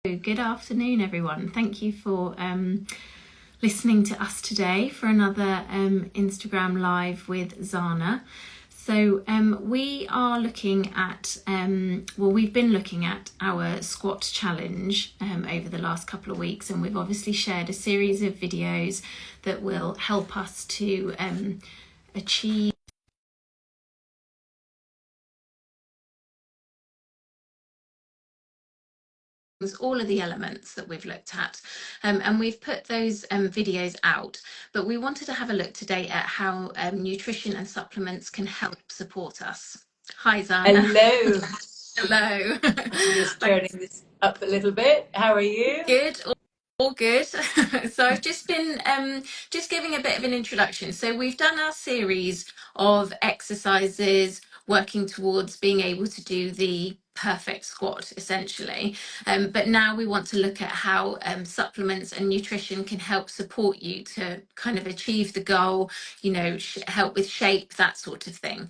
Good afternoon, everyone. Thank you for listening to us today for another Instagram Live with Zana. So we are looking at, we've been looking at our squat challenge over the last couple of weeks, and we've obviously shared a series of videos that will help us to achieve all of the elements that we've looked at, and we've put those videos out, but we wanted to have a look today at how nutrition and supplements can help support us. Hi Zana. Hello. Hello. I'm just turning this up a little bit. How are you? Good. All good. So I've just been just giving a bit of an introduction. So we've done our series of exercises working towards being able to do the perfect squat, essentially. But now we want to look at how supplements and nutrition can help support you to kind of achieve the goal, help with shape, that sort of thing.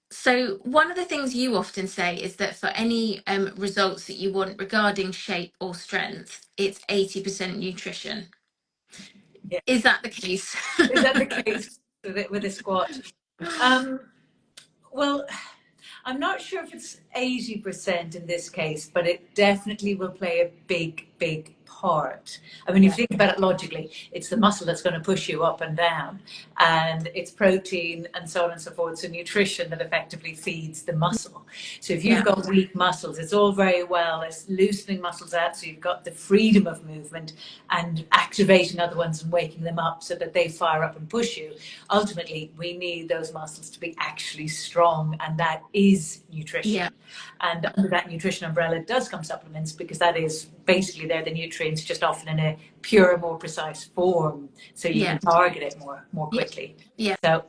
So one of the things you often say is that for any results that you want regarding shape or strength, it's 80% nutrition. Yeah. Is that the case? Is that the case with the squat? Well, I'm not sure if it's 80% in this case, but it definitely will play a big part. I mean, if you think about it logically, it's the muscle that's going to push you up and down, and it's protein and so on and so forth. So nutrition that effectively feeds the muscle. So if you've got weak muscles, it's all very well as loosening muscles out, so you've got the freedom of movement and activating other ones and waking them up so that they fire up and push you. Ultimately, we need those muscles to be actually strong, and that is nutrition. Yeah. And under that nutrition umbrella does come supplements, because that is basically they're the nutrients, just often in a purer, more precise form, so you can target it more quickly. Yeah. So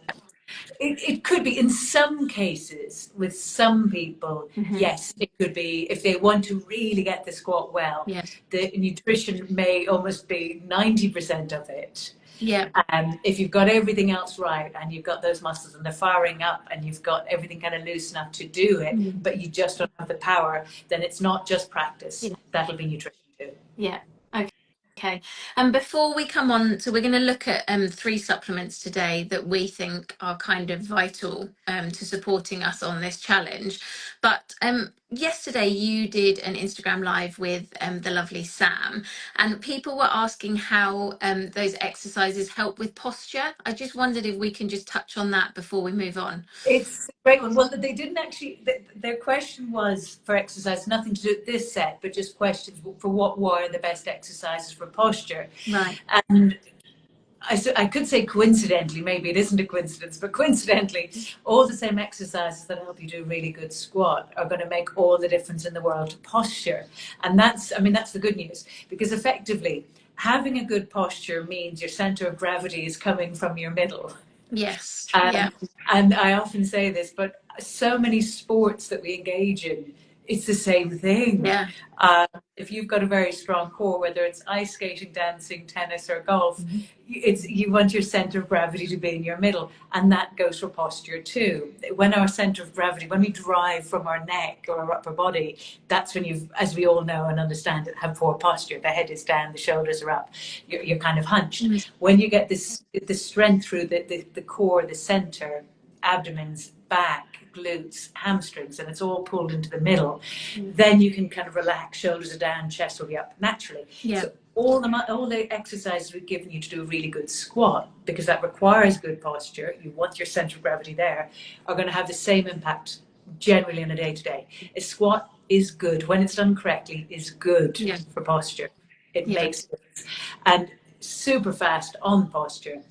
it could be in some cases with some people. Yes, it could be if they want to really get the squat well. The nutrition may almost be 90% of it. Yeah. If you've got everything else right, and you've got those muscles and they're firing up, and you've got everything kind of loose enough to do it, but you just don't have the power, then it's not just practice. That'll be nutrition too. Yeah. Okay. And before we come on, so we're going to look at 3 supplements today that we think are kind of vital to supporting us on this challenge. But yesterday you did an Instagram Live with the lovely Sam, and people were asking how those exercises help with posture. I just wondered if we can just touch on that before we move on. It's a great one. Well, they didn't actually, their question was for exercise, nothing to do with this set, but just questions for what were the best exercises for posture. Right. And I could say coincidentally, maybe it isn't a coincidence, but coincidentally, all the same exercises that help you do a really good squat are going to make all the difference in the world to posture. And that's the good news, because effectively having a good posture means your center of gravity is coming from your middle. Yes. And I often say this, but so many sports that we engage in, it's the same thing. Yeah. If you've got a very strong core, whether it's ice skating, dancing, tennis, or golf, you want your center of gravity to be in your middle, and that goes for posture too. When our center of gravity, when we drive from our neck or our upper body, that's when you've, as we all know and understand it, have poor posture. The head is down, the shoulders are up, you're kind of hunched. When you get the strength through the core, the center, abdomen's back, glutes, hamstrings, and it's all pulled into the middle, then you can kind of relax, shoulders are down, chest will be up naturally. So all the exercises we've given you to do a really good squat, because that requires good posture, you want your center of gravity there, are going to have the same impact generally on a day-to-day. A squat is good, when it's done correctly, is good for posture. It makes sense. And super fast on posture,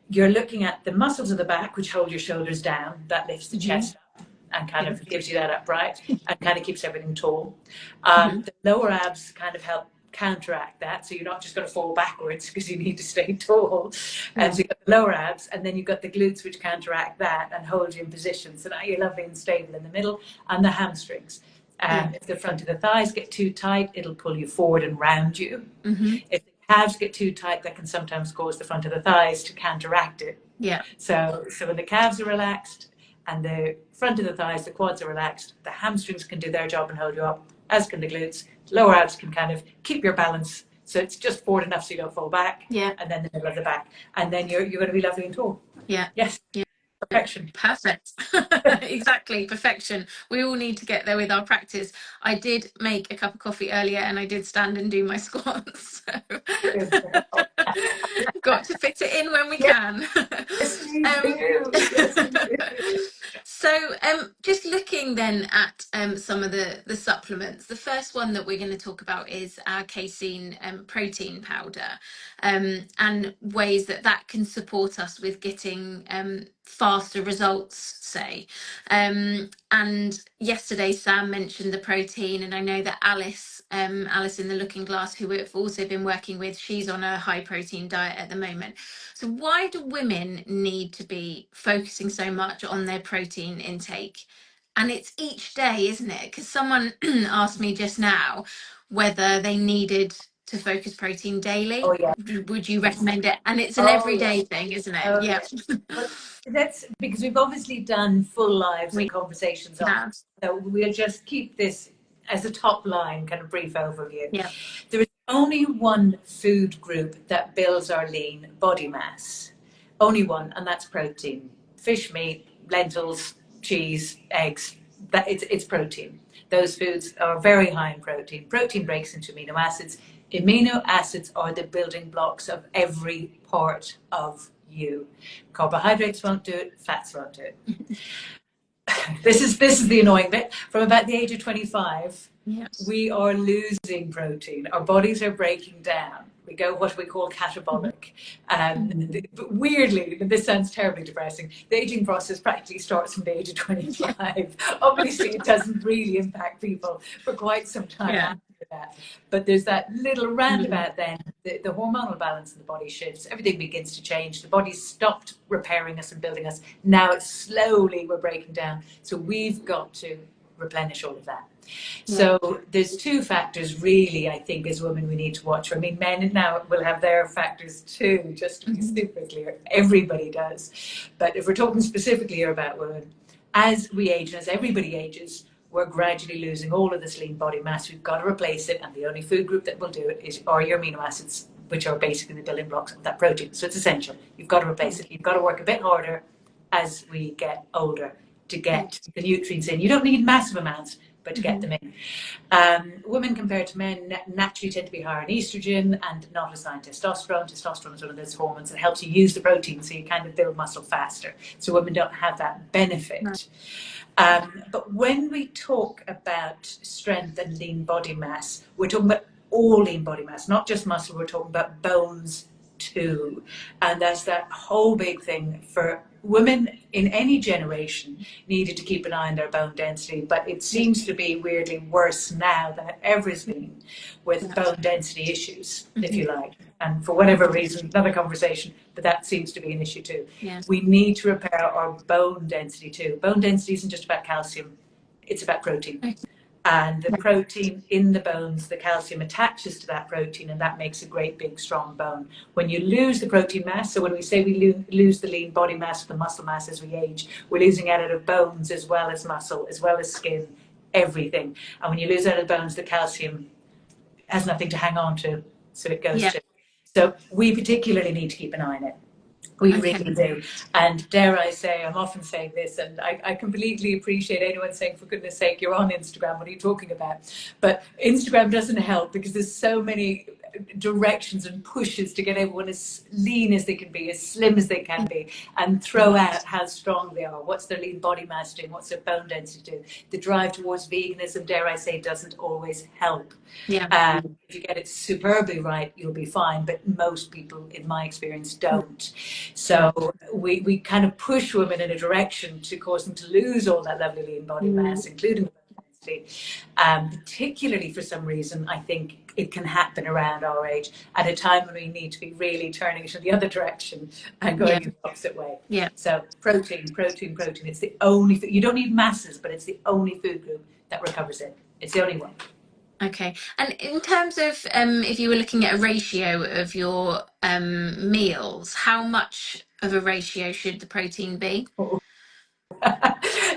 you're looking at the muscles of the back, which hold your shoulders down. That lifts the chest up and kind of gives you that upright and kind of keeps everything tall. The lower abs kind of help counteract that, so you're not just going to fall backwards because you need to stay tall. And so you've got the lower abs, and then you've got the glutes, which counteract that and hold you in position. So now you're lovely and stable in the middle, and the hamstrings. If the front of the thighs get too tight, it'll pull you forward and round you. If the calves get too tight, that can sometimes cause the front of the thighs to counteract it. So when the calves are relaxed and the front of the thighs, the quads are relaxed, the hamstrings can do their job and hold you up. as can the glutes. Lower abs can kind of keep your balance, so it's just forward enough so you don't fall back, Yeah. and then the middle of the back, and then you're going to be lovely and tall. Yeah. Yes, Yeah. perfection. Perfect. Exactly. Perfection. We all need to get there with our practice. I did make a cup of coffee earlier and I did stand and do my squats. So got to fit it in when we can. Yes, we um, do. Yes, we do. so just looking then at some of the supplements, the first one that we're going to talk about is our casein protein powder, and ways that that can support us with getting faster results, say. And yesterday Sam mentioned the protein, and I know that Alice in the Looking Glass, who we've also been working with, she's on a high protein diet at the moment. So why do women need to be focusing so much on their protein intake? And it's each day, isn't it? Because someone asked me just now whether they needed to focus protein daily. Oh yeah. Would you recommend it? And it's an Oh yeah. everyday thing, isn't it? Oh Yeah. yeah. But that's because we've obviously done full lives and We conversations on have. it. So we'll just keep this as a top line kind of brief overview. Yeah. There is only one food group that builds our lean body mass. Only one, and that's protein. Fish, meat, lentils, cheese, eggs. That it's protein. Those foods are very high in protein. Protein breaks into amino acids. Amino acids are the building blocks of every part of you. Carbohydrates won't do it, fats won't do it. This is the annoying bit. From about the age of 25, Yes. we are losing protein. Our bodies are breaking down. We go what we call catabolic. But weirdly, this sounds terribly depressing, the aging process practically starts from the age of Yeah. 25. Obviously, it doesn't really impact people for quite some time Yeah. after that. But there's that little Mm. roundabout then, the hormonal balance in the body shifts. Everything begins to change. The body's stopped repairing us and building us. Now it's slowly we're breaking down. So we've got to replenish all of that. Yeah. So there's two factors really, I think, as women we need to watch. I mean, men now will have their factors too, just to be Mhm. super clear. Everybody does. But if we're talking specifically about women, as we age and as everybody ages, we're gradually losing all of this lean body mass. We've got to replace it, and the only food group that will do it are your amino acids, which are basically the building blocks of that protein. So it's essential. You've got to replace it. You've got to work a bit harder as we get older to get Yes. the nutrients in. You don't need massive amounts, but to get Mhm. them in. Women compared to men naturally tend to be higher in estrogen and not as high in testosterone. Testosterone is one of those hormones that helps you use the protein, so you kind of build muscle faster. So women don't have that Right. benefit. But when we talk about strength and lean body mass, we're talking about all lean body mass, not just muscle. We're talking about bones too, and that's that whole big thing for women in any generation needed to keep an eye on their bone density, but it Yeah. seems to be weirdly worse now than it ever has been with Yeah. bone density issues, if Mhm. you like. And for whatever reason, another conversation, but that seems to be an issue too. Yes. We need to repair our bone density too. Bone density isn't just about calcium, it's about protein. Okay. And the protein in the bones, the calcium attaches to that protein, and that makes a great big strong bone. When you lose the protein mass, so when we say we lose the lean body mass, the muscle mass as we age, we're losing out of bones as well as muscle, as well as skin, everything. And when you lose out of bones, the calcium has nothing to hang on to, so it goes Yeah. to. So we particularly need to keep an eye on it. We Okay. really do. And dare I say, I'm often saying this, and I completely appreciate anyone saying, for goodness sake, you're on Instagram, what are you talking about? But Instagram doesn't help because there's so many directions and pushes to get everyone as lean as they can be, as slim as they can be, and throw out how strong they are. What's their lean body mass doing? What's their bone density doing? The drive towards veganism, dare I say, doesn't always help. Yeah. If you get it superbly right, you'll be fine. But most people, in my experience, don't. Yeah. So we kind of push women in a direction to cause them to lose all that lovely lean body Mm. mass, including the density. Particularly for some reason, I think it can happen around our age at a time when we need to be really turning it in the other direction and Yeah. going in the opposite way. Yeah. So protein, protein, protein. It's the only, you don't need masses, but it's the only food group that recovers it. It's the only one. Okay. And in terms of if you were looking at a ratio of your meals, how much of a ratio should the protein be?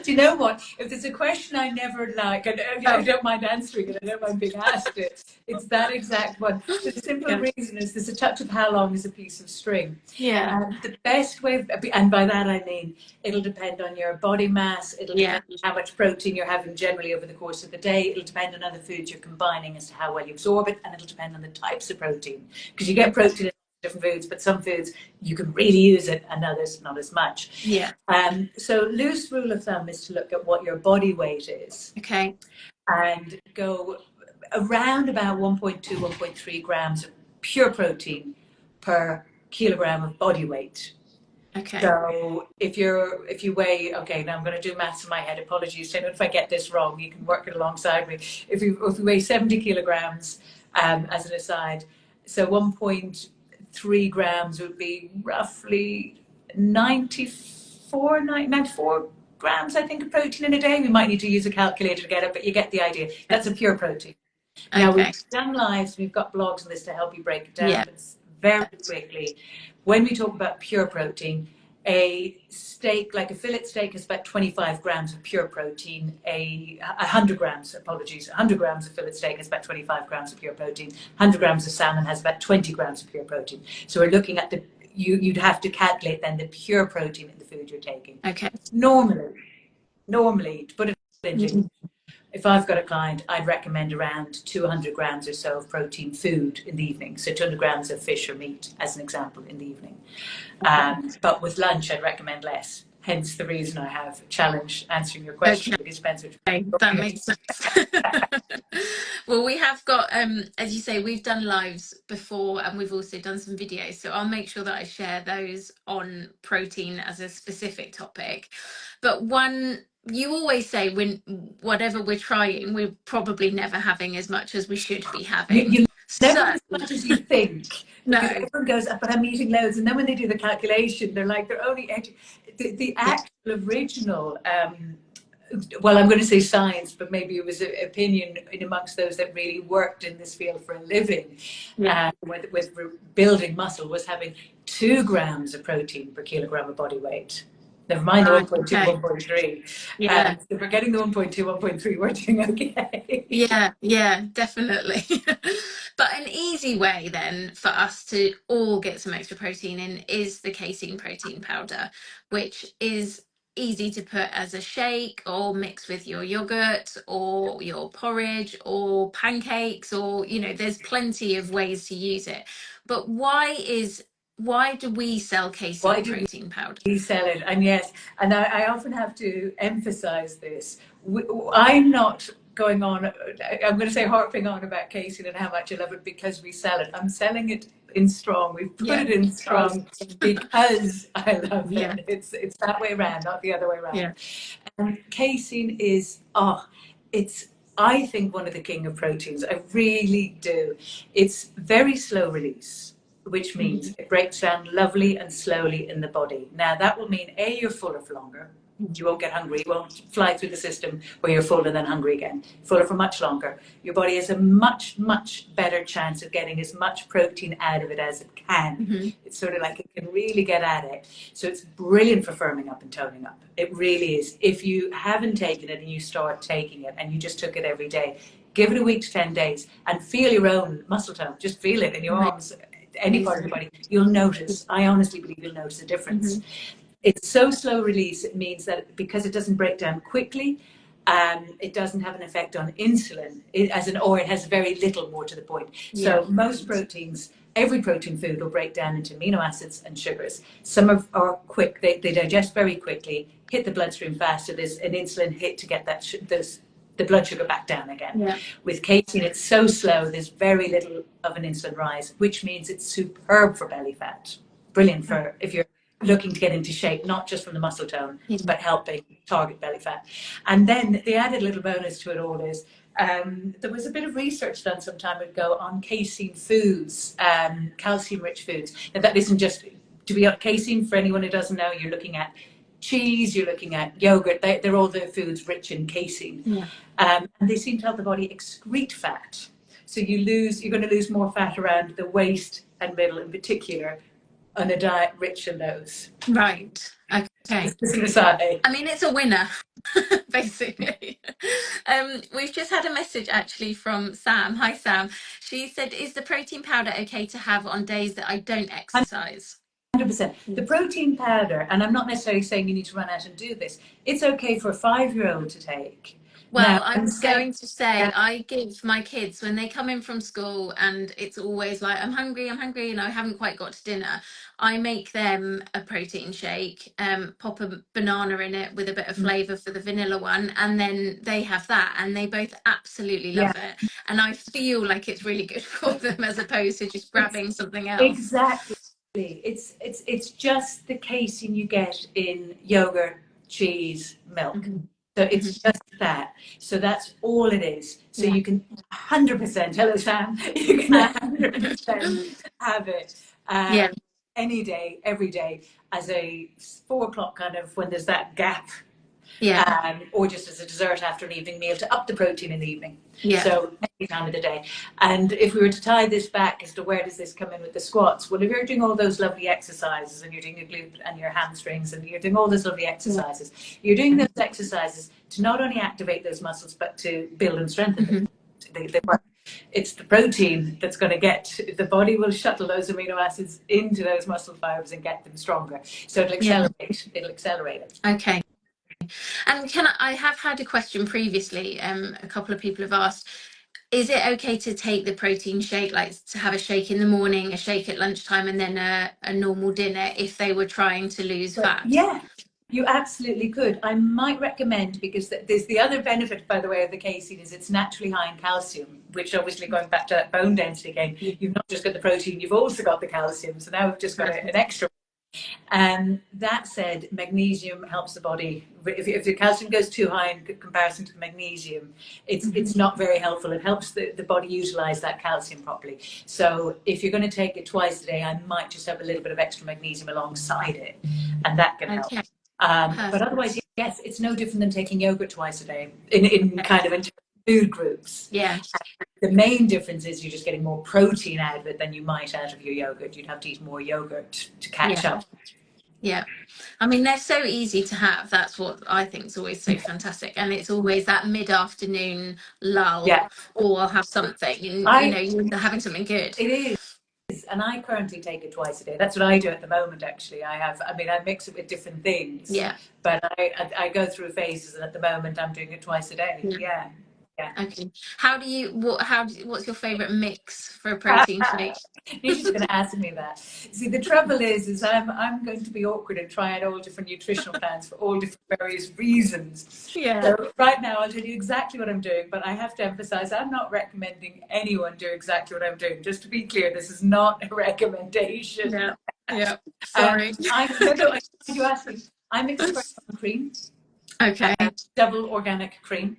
Do you know what? If there's a question I never like, and I Oh, don't mind answering it, I don't mind being asked it, it's that exact one. The simple yeah. reason is there's a touch of how long is a piece of string. Yeah. The best way, and by that I mean it'll depend on your body mass, it'll Yeah. depend on how much protein you're having generally over the course of the day, it'll depend on other foods you're combining as to how well you absorb it, and it'll depend on the types of protein. Because you get protein in different foods, but some foods you can really use it and others not as much. Yeah. So loose rule of thumb is to look at what your body weight is Okay. and go around about 1.2, 1.3 grams of pure protein per kilogram of body weight. Okay. So if you weigh, okay, now I'm going to do maths in my head. Apologies, Tim, if I get this wrong, you can work it alongside me. If you weigh 70 kilograms, as an aside, so 1.3 grams would be roughly 94 grams, I think, of protein in a day. We might need to use a calculator to get it, but you get the idea. That's a pure protein. Now, we've Okay. done lives, we've got blogs on this to help you break it down, Yeah. but very quickly, when we talk about pure protein, a steak, like a fillet steak, is about 25 grams of pure protein. 100 grams, apologies, 100 grams of fillet steak has about 25 grams of pure protein. 100 grams of salmon has about 20 grams of pure protein. So we're looking at you'd have to calculate then the pure protein in the food you're taking. Okay. Normally, to put it into, Mhm. if I've got a client, I'd recommend around 200 grams or so of protein food in the evening. So 200 grams of fish or meat, as an example, in the evening. Okay. But with lunch, I'd recommend less. Hence the reason I have challenge answering your Okay. question, because it depends which Okay, that makes sense. Well, we have got, as you say, we've done lives before and we've also done some videos. So I'll make sure that I share those on protein as a specific topic. But one, you always say when whatever we're trying, we're probably never having as much as we should be having. you never So, as much as you think, because no, everyone goes, but I'm eating loads, and then when they do the calculation, they're only the yeah, actual original. Well, I'm going to say science, but maybe it was an opinion in amongst those that really worked in this field for a living, yeah. with building muscle, was having 2 grams of protein per kilogram of body weight. Never mind the Right, 1.2, okay. 1.3. Yeah. So if we're getting the 1.2, 1.3, we're doing okay. Yeah, yeah, definitely. But an easy way then for us to all get some extra protein in is the casein protein powder, which is easy to put as a shake or mix with your yogurt or your porridge or pancakes, or there's plenty of ways to use it. But why do we sell Why casein do protein powder? resell it? And yes, and I often have to emphasize this. I'm not going on, I'm going to say harping on about casein and how much I love it because we sell it. I'm selling it in strong. We've put Yeah. it in strong because I love Yeah, it. It's that way around, not the other way around. yeah. And casein is, it's, I think, one of the king of proteins. I really do. It's very slow release, which means Mhm. it breaks down lovely and slowly in the body. Now, that will mean A, you're fuller for longer. You won't get hungry. You won't fly through the system where you're full and then hungry again. Fuller for much longer. Your body has a much, much better chance of getting as much protein out of it as it can. Mhm. It's sort of like it can really get at it. So it's brilliant for firming up and toning up. It really is. If you haven't taken it and you start taking it and you just took it every day, give it a week to 10 days and feel your own muscle tone. Just feel it in your arms, any part of the Amazing. body. You'll notice. I honestly believe you'll notice a difference. Mhm. It's so slow release, it means that because it doesn't break down quickly, it doesn't have an effect on insulin, or it has very little, more to the point. Yeah. So most proteins, every protein food will break down into amino acids and sugars. Some are quick, they digest very quickly, hit the bloodstream faster. There's an insulin hit to get the blood sugar back down again. Yeah. With casein, it's so slow, there's very little of an insulin rise, which means it's superb for belly fat. Brilliant for if you're looking to get into shape, not just from the muscle tone, Yeah. but helping target belly fat. And then the added little bonus to it all is there was a bit of research done some time ago on casein foods, calcium-rich foods. And that isn't just, to be on casein, for anyone who doesn't know, you're looking at cheese, you're looking at yogurt, they're all the foods rich in casein. Yeah. And they seem to help the body excrete fat. So you're going to lose more fat around the waist and middle in particular on a diet rich in those. Right. Okay. Okay. Just an aside. I mean, it's a winner, basically. We've just had a message actually from Sam. Hi, Sam. She said, "Is the protein powder okay to have on days that I don't exercise?" 100%. The protein powder, and I'm not necessarily saying you need to run out and do this, it's okay for a 5-year-old to take. Now, Well, I I'm was saying, going to say, I give my kids, when they come in from school and it's always like, I'm hungry, and I haven't quite got to dinner, I make them a protein shake, pop a banana in it with a bit of flavour for the vanilla one, and then they have that, and they both absolutely yeah, love it. And I feel like it's really good for them as opposed to just it's grabbing something else. exactly. It's just the casein you get in yogurt, cheese, milk. Hmm. So Hmm. it's just that. So that's all it is. So Yeah. you can 100%, hello Sam, you can 100% have it Yeah. any day, every day, as a 4 o'clock kind of when there's that gap, Yeah. or just as a dessert after an evening meal to up the protein in the evening. Yeah. So any time of the day. And if we were to tie this back as to where does this come in with the squats, well, if you're doing all those lovely exercises and you're doing your glute and your hamstrings and you're doing all those lovely Yeah. exercises, you're doing those exercises to not only activate those muscles but to build and strengthen them. Hmm. They work. It's the protein that's going to get the body will shuttle those amino acids into those muscle fibers and get them stronger. So it'll Yeah. accelerate. It'll accelerate it. Okay. And I have had a question previously, a couple of people have asked, is it okay to take the protein shake, like to have a shake in the morning, a shake at lunchtime, and then a normal dinner if they were trying to lose But fat? yeah, you absolutely could. I might recommend, because there's the other benefit, by the way, of the casein is it's naturally high in calcium, which obviously going back to that bone density again, you've not just got the protein, you've also got the calcium. So now we've just got an extra. That said, magnesium helps the body. If the calcium goes too high in comparison to the magnesium, it's not very helpful. It helps the body utilize that calcium properly. So if you're going to take it twice a day, I might just have a little bit of extra magnesium alongside it, and that can help. Okay, But otherwise, perfect. yes, it's no different than taking yogurt twice a day in kind of in food groups. Yeah, The main difference is you're just getting more protein out of it than you might out of your yogurt. You'd have to eat more yogurt to catch yeah, up. yeah. I mean, they're so easy to have. That's what I think is always so fantastic. And it's always that mid-afternoon lull, Yeah, or I'll have something, and I you're having something good. it is, and I currently take it twice a day. That's what I do at the moment. Actually, I mean, I mix it with different things, Yeah. but I go through phases, and at the moment, I'm doing it twice a day. Yeah, yeah. Okay. How do you what's your favorite mix for a protein shake? You're just going to ask me that. See, the trouble is I'm going to be awkward and try out all different nutritional plans for all different various reasons. Yeah. So right now, I'll tell you exactly what I'm doing, but I have to emphasize I'm not recommending anyone do exactly what I'm doing. Just to be clear, this is not a recommendation. Yeah. Yeah. Sorry. You asked me. I mix the bread and cream, Okay. double organic cream,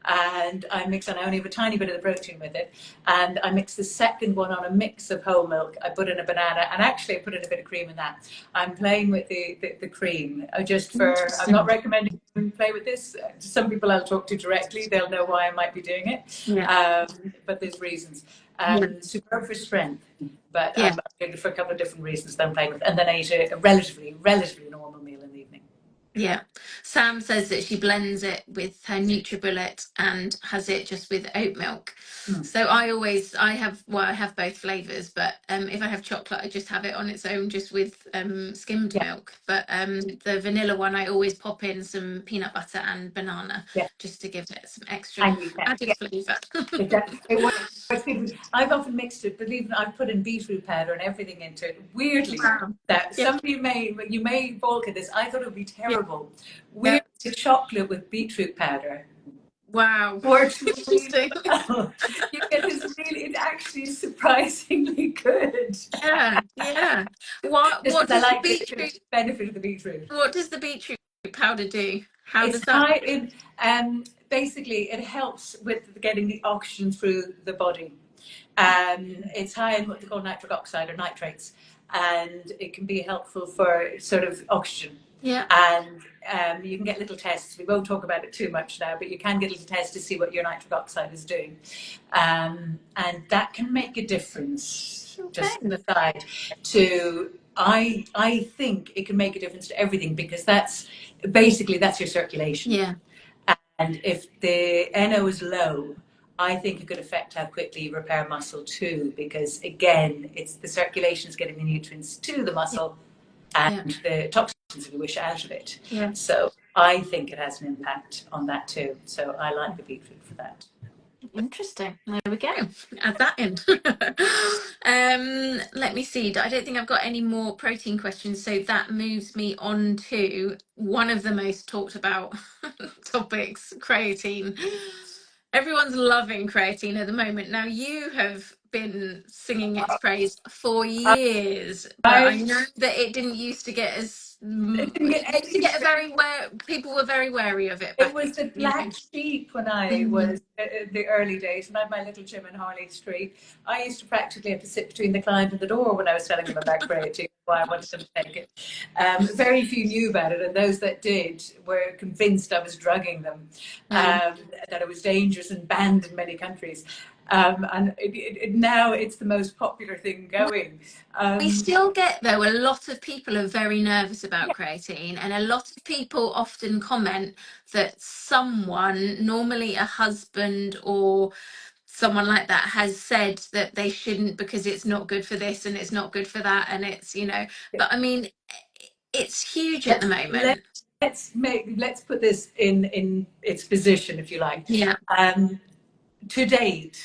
and I mix, and I only have a tiny bit of the protein with it, and I mix the second one on a mix of whole milk. I put in a banana, and actually I put in a bit of cream in that. I'm playing with the cream, I'm not Interesting. recommending you play with this. Some people I'll talk to directly, they'll know why I might be doing it, Yeah. but there's reasons. Yeah. Superb for strength, but Yeah. I'm doing it for a couple of different reasons that I'm playing with, and then I eat a relatively normal meal in the evening. Yeah. Sam says that she blends it with her NutriBullet and has it just with oat milk. Mm. So I have both flavors, but if I have chocolate, I just have it on its own, just with skimmed Yeah, milk. But the vanilla one, I always pop in some peanut butter and banana yeah, just to give it some extra and you can. added flavor. It works. I've often mixed it, but even I've put in beetroot powder and everything into it. Weirdly, Wow. that Yeah. some of you may balk at this. I thought it would be Yeah. terrible. Yeah. Weirdly, chocolate with beetroot powder Wow. works really Interesting. well. You get this really, it actually is surprisingly good. Yeah. Yeah. Just What because I does the like the beetroot benefit of the beetroot. What does the beetroot powder do? How It's does that? high in, basically, it helps with getting the oxygen through the body. It's high in what they call nitric oxide or nitrates, and it can be helpful for sort of oxygen. Yeah. And you can get little tests. We won't talk about it too much now, but you can get little tests to see what your nitric oxide is doing, and that can make a difference. just Okay. an aside, to I think it can make a difference to everything because that's basically that's your circulation. Yeah. And if the NO is low, I think it could affect how quickly you repair muscle too, because again, it's the circulation is getting the nutrients to the Yeah. muscle Yeah. and the toxins, if you wish, out of it. Yeah. So I think it has an impact on that too. So I like the beetroot for that. Interesting. There we go. Add that in. Let me see. I don't think I've got any more protein questions, so that moves me on to one of the most talked about topics, creatine. Everyone's loving creatine at the moment. Now, you have been singing its praise for years, but I I know that it didn't used to get as didn't get it used to any. get a very where people were very wary of it It back, was the you know. black sheep when I Mhm. was the early days, when I had my little gym in Harley Street. I used to practically have to sit between the client and the door when I was telling them about creatine, why I wanted them to take it. Very few knew about it, and those that did were convinced I was drugging them, Um, that it was dangerous and banned in many countries. And now it's the most popular thing going. We Um, still get, though, a lot of people are very nervous about yeah, creatine, and a lot of people often comment that someone, normally a husband or someone like that, has said that they shouldn't because it's not good for this and it's not good for that, and it's, you know, but I mean, it's huge at the let's let, moment. let's put this in its position, if you like. Yeah, Um, to date,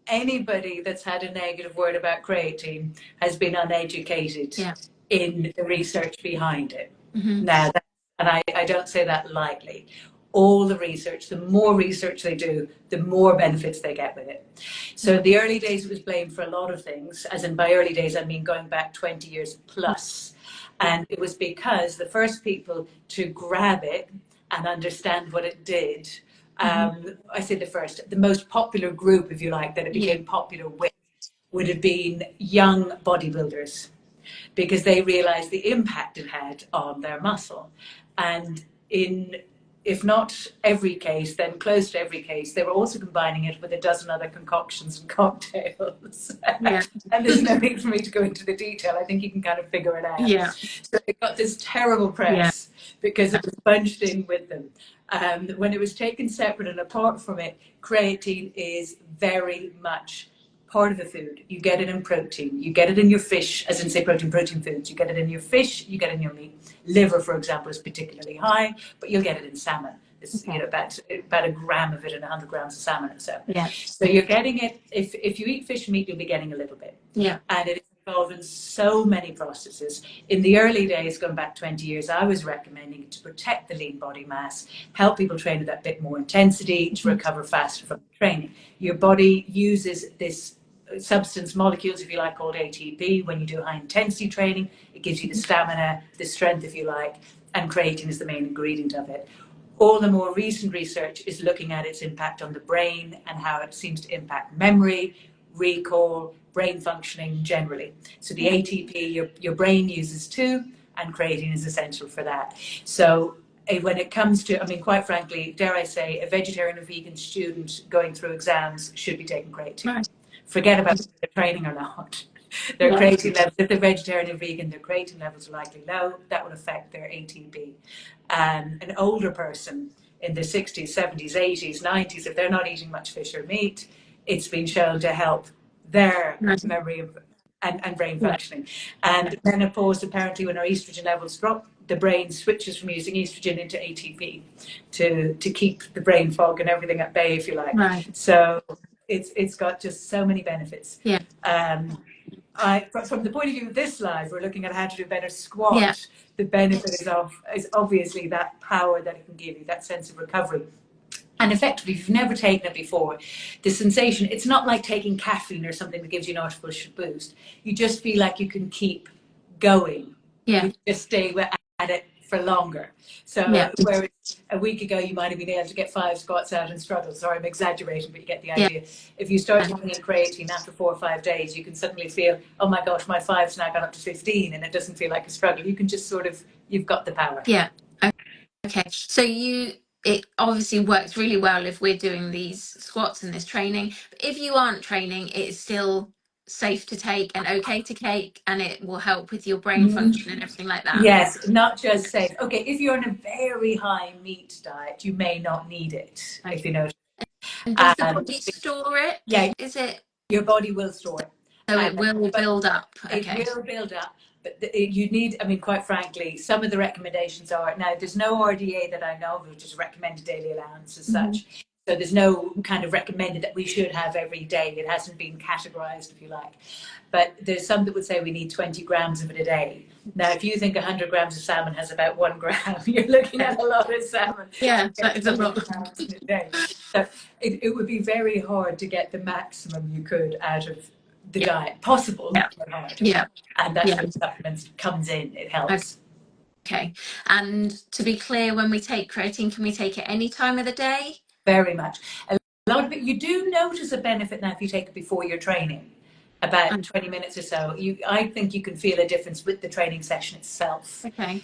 anybody that's had a negative word about creatine has been uneducated yeah. in the research behind it. Hmm. Now, and I don't say that lightly. All the research, the more research they do, the more benefits they get with it. So, Yeah. in the early days, it was blamed for a lot of things. As in, by early days, I mean going back 20 years plus. And it was because the first people to grab it and understand what it did, Hmm. I say the first, the most popular group, if you like, that it Yeah. became popular with would have been young bodybuilders because they realized the impact it had on their muscle. And in, if not every case, then close to every case, they were also combining it with a dozen other concoctions and cocktails. Yeah. And there's no need for me to go into the detail. I think you can kind of figure it out. Yeah. So it got this terrible Yeah. press because it was bunched in with them. When it was taken separate and apart from it, creatine is very much part of the food. You get it in protein. You get it in your fish, as in say protein foods. You get it in your fish. You get it in your meat. Liver, for example, is particularly high, but you'll get it in salmon. It's Okay. about a gram of it in 100 grams of salmon or so. Yeah. So you're getting it. If you eat fish and meat, you'll be getting a little bit, Yeah. and it is involved in so many processes. In the early days, going back 20 years, I was recommending it to protect the lean body mass, help people train with that bit more intensity to Mhm. recover faster from training. Your body uses this substance molecules, if you like, called ATP. When you do high intensity training, it gives you the stamina, the strength, if you like, and creatine is the main ingredient of it. All the more recent research is looking at its impact on the brain and how it seems to impact memory, recall, brain functioning generally. So the ATP your brain uses too, and creatine is essential for that. So when it comes to, I mean, quite frankly, dare I say, a vegetarian or vegan student going through exams should be taking creatine. Right. Forget about whether they're training or not. Their Yeah. creatine levels, if they're vegetarian or vegan, their creatine levels are likely low. That would affect their ATP. An older person in their 60s, 70s, 80s, 90s, if they're not eating much fish or meat, it's been shown to help their Right. memory and brain Yeah. functioning. And menopause, apparently, when our estrogen levels drop, the brain switches from using estrogen into ATP to keep the brain fog and everything at bay, if you like. Right. So it's got just so many benefits. Yeah. Um, from the point of view of this live, we're looking at how to do a better Yeah. squat. The benefit is obviously that power that it can give you, that sense of recovery. And effectively, if you've never taken it before, the sensation, it's not like taking caffeine or something that gives you an artificial boost. You just feel like you can keep going. Yeah. You just stay at it for longer. Yeah. So whereas a week ago you might have been able to get 5 squats out and struggle. Sorry, I'm exaggerating, but you get the Yeah. idea. If you start taking in creatine after 4 or 5 days, you can suddenly feel, oh my gosh, my five's now gone up to 15, and it doesn't feel like a struggle. You can just sort of, you've got the power. Yeah. Okay. So it obviously works really well if we're doing these squats and this training. But if you aren't training, it's still safe to take and okay to take, and it will help with your brain function and everything like that. Yes, not just safe. Okay, if you're on a very high meat diet, you may not need it, Okay. if you know. And does the Um, body store it? yeah, Is it your body will store it. so it will But build up? it Okay. will build up. But you need, I mean, quite frankly, some of the recommendations are now there's no RDA that I know of, which is recommended daily allowance as Hmm. such. So there's no kind of recommended that we should have every day. It hasn't been categorized, if you like. But there's some that would say we need 20 grams of it a day. Now, if you think 100 grams of salmon has about 1 gram, you're looking at a lot of salmon. Yeah, that Get is a 20 lot. grams in a day. So it would be very hard to get the maximum you could out of the Yeah, diet. Possible, yeah, but hard. yeah, And that's yeah. where supplements comes in. It helps. Okay. And to be clear, when we take creatine, can we take it any time of the day? Very much. A lot of it, you do notice a benefit now if you take it before your training, about Um, 20 minutes or so. I think you can feel a difference with the training session itself. okay.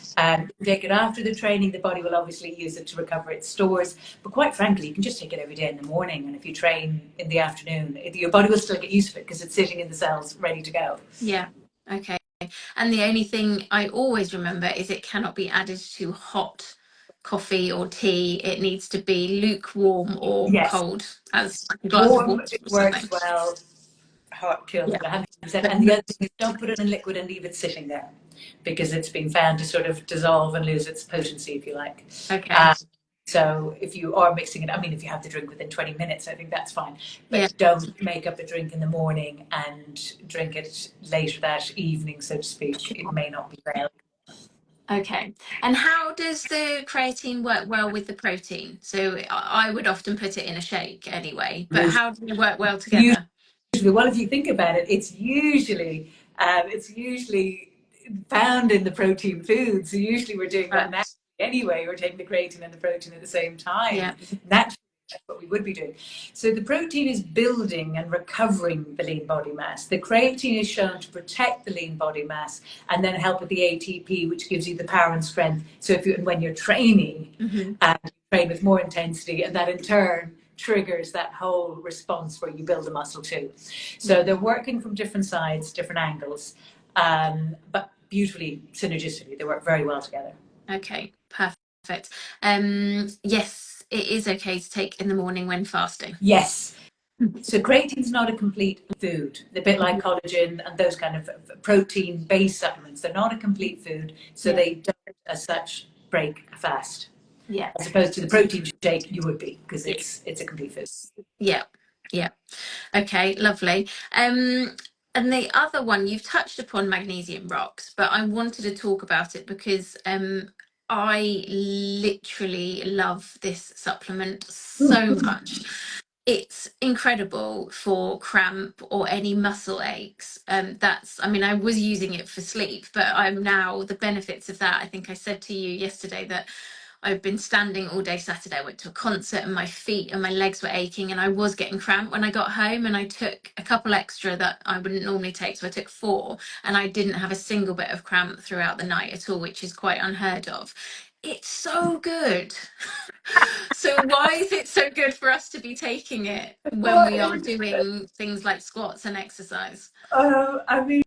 Take it after the training, the body will obviously use it to recover its stores. But quite frankly, you can just take it every day in the morning. And if you train in the afternoon, your body will still get used to it because it's sitting in the cells ready to go. Yeah. Okay. And the only thing I always remember is it cannot be added to hot coffee or tea. It needs to be lukewarm or Yes, cold, as like a glass of warm water it or works something. well. Hot kills Yeah. it 100%. But And the other thing is don't put it in liquid and leave it sitting there because it's been found to sort of dissolve and lose its potency, if you like. okay. So if you are mixing it, I mean, if you have the drink within 20 minutes, I think that's fine. Yeah. But don't make up a drink in the morning and drink it later that evening, so to speak. It may not be well. Okay. And how does the creatine work well with the protein? So I would often put it in a shake anyway, but how do they work well together? Usually, well, if you think about it, it's usually found in the protein foods. So usually we're doing that Right. naturally anyway. We're taking the creatine and the protein at the same time. Yeah. Naturally, that's what we would be doing. So the protein is building and recovering the lean body mass. The creatine is shown to protect the lean body mass and then help with the ATP, which gives you the power and strength. So when you're training, Hmm. you train with more intensity, and that in turn triggers that whole response where you build a muscle too. Yeah. So they're working from different sides, different angles, but beautifully synergistically. They work very well together. Okay. Perfect. Yes, it is okay to take in the morning when fasting. Yes. So creatine's not a complete food. A bit like collagen and those kind of protein-based supplements. They're not a complete food, so Yeah. they don't, as such, break a fast. Yeah. As opposed to the protein shake, you would be because Yeah. it's a complete food. Yeah. Yeah. Okay, lovely. And the other one, you've touched upon magnesium rocks, but I wanted to talk about it because I literally love this supplement so much. It's incredible for cramp or any muscle aches. I mean, I was using it for sleep, but I'm now the benefits of that. I think I said to you yesterday that I've been standing all day Saturday. I went to a concert and my feet and my legs were aching and I was getting cramp when I got home, and I took a couple extra that I wouldn't normally take. So I took 4 and I didn't have a single bit of cramp throughout the night at all, which is quite unheard of. It's so good. So why is it so good for us to be taking it when we are doing things like squats and exercise? I mean,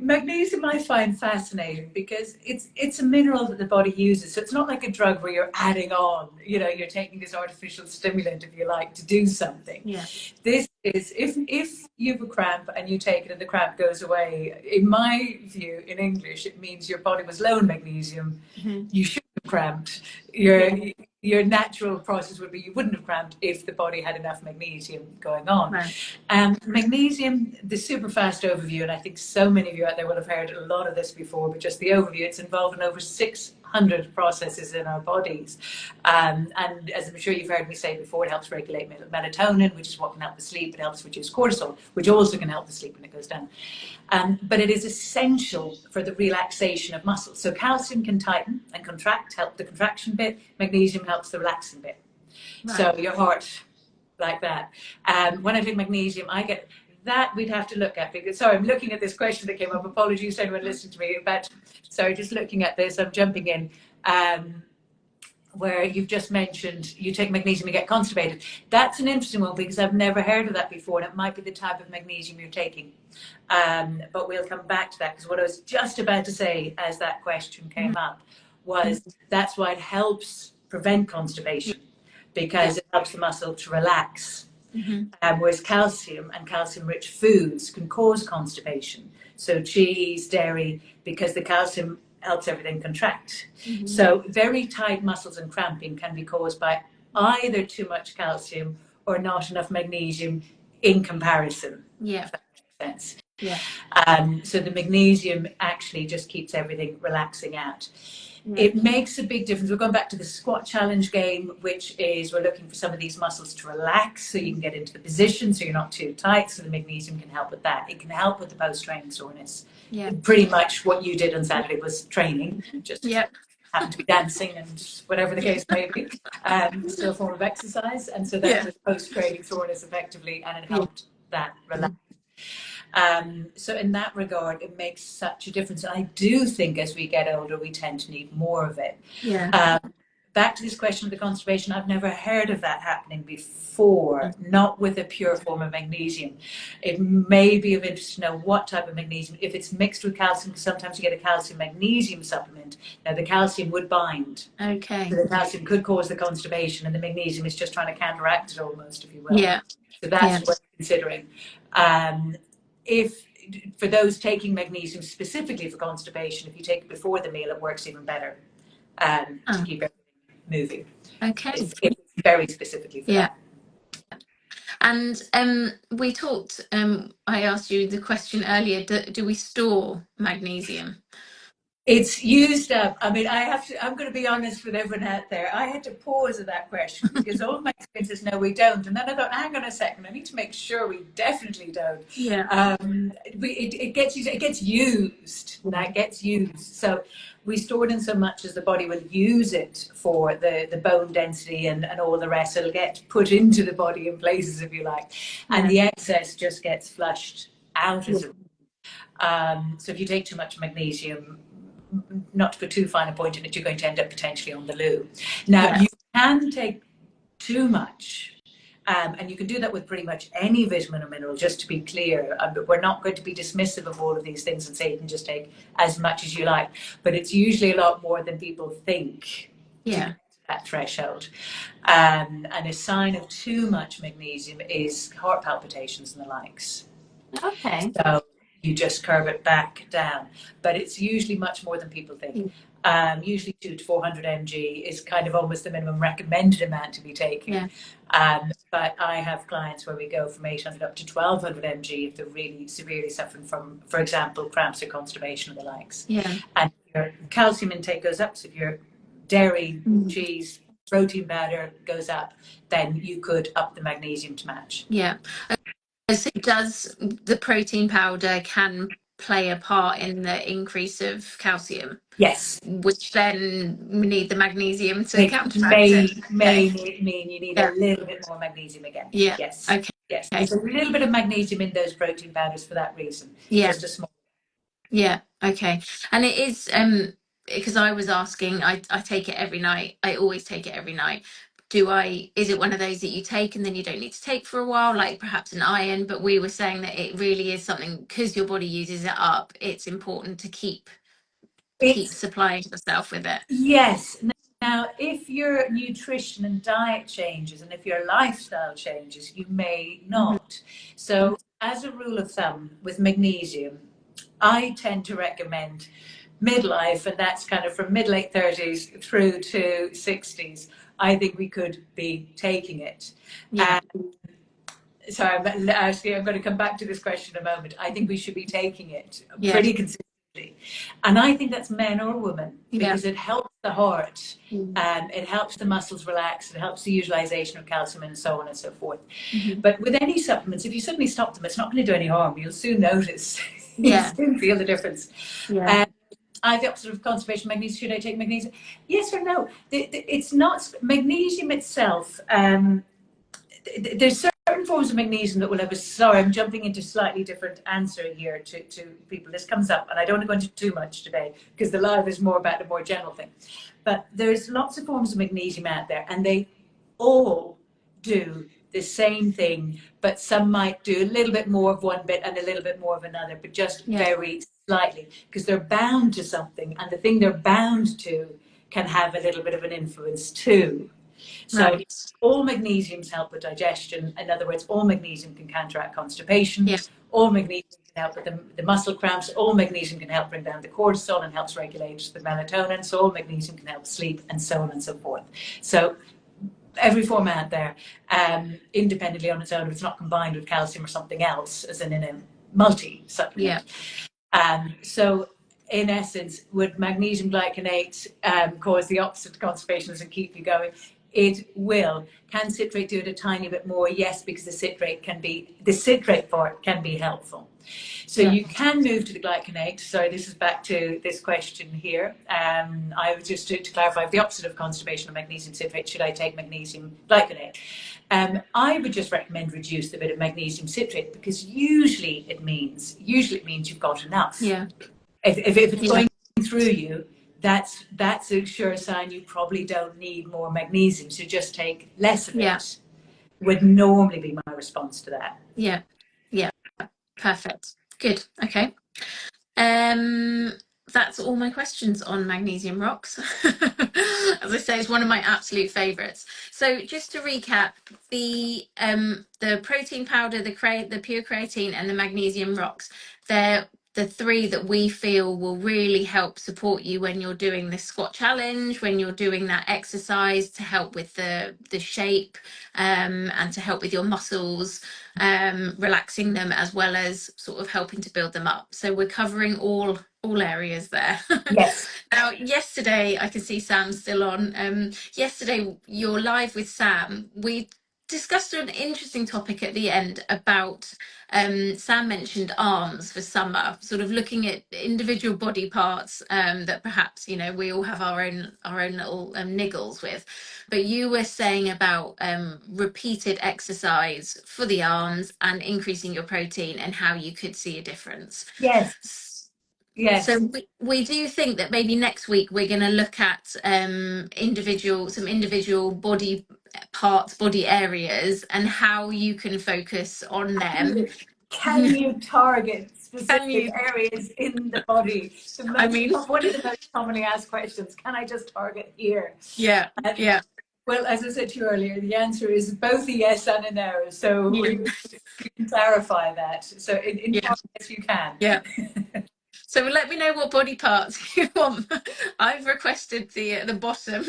magnesium I find fascinating because it's a mineral that the body uses. So it's not like a drug where you're adding on, you're taking this artificial stimulant, if you like, to do something. Yeah. This is if you have a cramp and you take it and the cramp goes away, in my view, in English, it means your body was low in magnesium. Mhm. You should have cramped. Yeah. Your natural process would be you wouldn't have cramped if the body had enough magnesium going on. Right. Magnesium, the super fast overview, and I think so many of you out there will have heard a lot of this before, but just the overview, it's involved in over 600 processes in our bodies. And as I'm sure you've heard me say before, it helps regulate melatonin, which is what can help the sleep. It helps reduce cortisol, which also can help the sleep when it goes down. But it is essential for the relaxation of muscles. So calcium can tighten and contract, help the contraction bit. Magnesium helps the relaxing bit. Right. So your heart, like that. When I take magnesium, I get that we'd have to look at. Because, sorry, I'm looking at this question that came up. Apologies to anyone listening to me. But sorry, just looking at this, I'm jumping in. where you've just mentioned you take magnesium, you get constipated. That's an interesting one because I've never heard of that before, and it might be the type of magnesium you're taking. But we'll come back to that, because what I was just about to say as that question came up was that's why it helps prevent constipation, because it helps the muscle to relax. Whereas calcium and calcium-rich foods can cause constipation. So cheese, dairy, because the calcium helps everything contract. So very tight muscles and cramping can be caused by either too much calcium or not enough magnesium in comparison. Yeah. If that makes sense. Yeah. So the magnesium actually just keeps everything relaxing out. Yeah. It makes a big difference. We're going back to the squat challenge game, which is we're looking for some of these muscles to relax so you can get into the position so you're not too tight. So the magnesium can help with that. It can help with the post-training soreness. Yeah. Pretty much what you did on Saturday was training, just Yeah. happened to be dancing and whatever the case may be. Still a form of exercise. And so that Yeah. was post-training soreness effectively, and it Yeah. helped that relax. So in that regard, it makes such a difference. And I do think as we get older, we tend to need more of it. Yeah. Back to this question of the constipation, I've never heard of that happening before, not with a pure form of magnesium. It may be of interest to know what type of magnesium, if it's mixed with calcium, because sometimes you get a calcium magnesium supplement. Now the calcium would bind. Okay. So the calcium could cause the constipation, and the magnesium is just trying to counteract it almost, if you will. Yeah. So that's what we're considering. If for those taking magnesium specifically for constipation, if you take it before the meal, it works even better to keep everything moving. Okay. It's very specifically for that. And we talked, I asked you the question earlier, do we store magnesium? It's used up. I mean, I'm going to be honest with everyone out there. I had to pause at that question because all of my experiences, no, we don't. And then I thought, hang on a second, I need to make sure we definitely don't. Yeah. It gets used. It gets used. That gets used. So we store it in so much as the body will use it for the bone density and all the rest. It'll get put into the body in places, if you like. And the excess just gets flushed out as so if you take too much magnesium, not to put too fine a point in it, you're going to end up potentially on the loo. Now, you can take too much, and you can do that with pretty much any vitamin or mineral, just to be clear. We're not going to be dismissive of all of these things and say you can just take as much as you like, but it's usually a lot more than people think to get to that threshold. And a sign of too much magnesium is heart palpitations and the likes. Okay. So you just curve it back down, but it's usually much more than people think. Usually 200 to 400 mg is kind of almost the minimum recommended amount to be taken. But I have clients where we go from 800 up to 1200 mg if they're really severely suffering from, for example, cramps or constipation or the likes. And your calcium intake goes up. So if your dairy, cheese, protein powder goes up, then you could up the magnesium to match. So does the protein powder can play a part in the increase of calcium? Yes. Which then we need the magnesium to counteract it. May Okay. mean you need a little bit more magnesium again. Yeah. Yes. Okay. Yes. There's a little bit of magnesium in those protein powders for that reason. Just a small. Yeah. Okay. And it is because I was asking, I take it every night. I always take it every night. Is it one of those that you take and then you don't need to take for a while, like perhaps an iron? But we were saying that it really is something, because your body uses it up, it's important to keep supplying yourself with it. Yes. Now, if your nutrition and diet changes and if your lifestyle changes, you may not. So, as a rule of thumb with magnesium, I tend to recommend midlife, and that's kind of from mid-late 30s through to 60s. I think we could be taking it. So I'm going to come back to this question in a moment. I think we should be taking it pretty consistently. And I think that's men or women, because it helps the heart, it helps the muscles relax, it helps the utilization of calcium and so on and so forth. But with any supplements, if you suddenly stop them, it's not going to do any harm. You'll soon notice. You'll soon feel the difference. I the opposite of conservation magnesium. Should I take magnesium? Yes or no? It's not magnesium itself. There's certain certain forms of magnesium that will have a, sorry, I'm jumping into slightly different answer here to people. This comes up, and I don't want to go into too much today because the live is more about the more general thing. But there's lots of forms of magnesium out there, and they all do the same thing, but some might do a little bit more of one bit and a little bit more of another, but just Yeah. very slightly, because they're bound to something, and the thing they're bound to can have a little bit of an influence too. So Right. all magnesiums help with digestion. In other words, all magnesium can counteract constipation. Yeah. All magnesium can help with the muscle cramps. All magnesium can help bring down the cortisol and helps regulate the melatonin. So all magnesium can help sleep, and so on and so forth. So every form out there, independently on its own, if it's not combined with calcium or something else, as in a multi Yeah. supplement. So in essence, would magnesium glycinate cause the opposite to constipation and keep you going? It will. Can citrate do it a tiny bit more? Yes, because the citrate for it can be helpful. So Yeah. you can move to the glycinate. So this is back to this question here. I was just to clarify, the opposite of constipation or magnesium citrate, should I take magnesium glycinate? I would just recommend reduce the bit of magnesium citrate, because usually it means you've got enough. Yeah. If it's Yeah. going through you, that's a sure sign you probably don't need more magnesium. So just take less of Yeah. it. Would normally be my response to that. Yeah. Yeah. Perfect. Good. Okay. Um, that's all my questions on magnesium rocks. As I say, it's one of my absolute favourites. So just to recap, the protein powder, the pure creatine, and the magnesium rocks, they're the three that we feel will really help support you when you're doing this squat challenge, when you're doing that exercise, to help with the shape, and to help with your muscles, relaxing them, as well as sort of helping to build them up. So we're covering all areas there. Yes. Now, yesterday, I can see Sam's still on. Yesterday, you're live with Sam. We discussed an interesting topic at the end about, Sam mentioned arms for summer, sort of looking at individual body parts, that perhaps, we all have our own little niggles with. But you were saying about repeated exercise for the arms and increasing your protein, and how you could see a difference. Yes. So Yes. we do think that maybe next week we're going to look at some individual body parts, body areas, and how you can focus on them. Can you target Can specific you? areas in the body? I mean, One of the most commonly asked questions, can I just target here? yeah, yeah, Well, as I said to you earlier, the answer is both a yes and a no. So yeah, we can clarify that. So in yeah, part, yes, you can. yeah. So let me know what body parts you want. I've requested the bottom,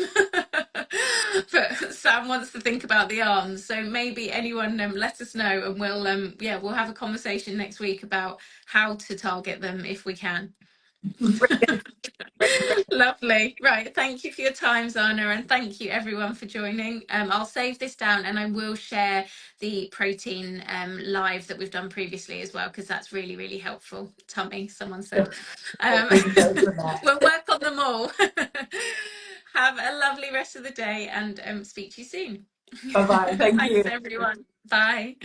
but Sam wants to think about the arms. So maybe anyone, let us know, and we'll have a conversation next week about how to target them if we can. Brilliant. Brilliant. Lovely. Right. Thank you for your time, Zana, and thank you everyone for joining. I'll save this down, and I will share the protein live that we've done previously as well, because that's really, really helpful. Tummy, someone said. Um, We can go from that. we'll work on them all. Have a lovely rest of the day, and speak to you soon. Bye-bye. Thank Thanks, you. everyone. Bye.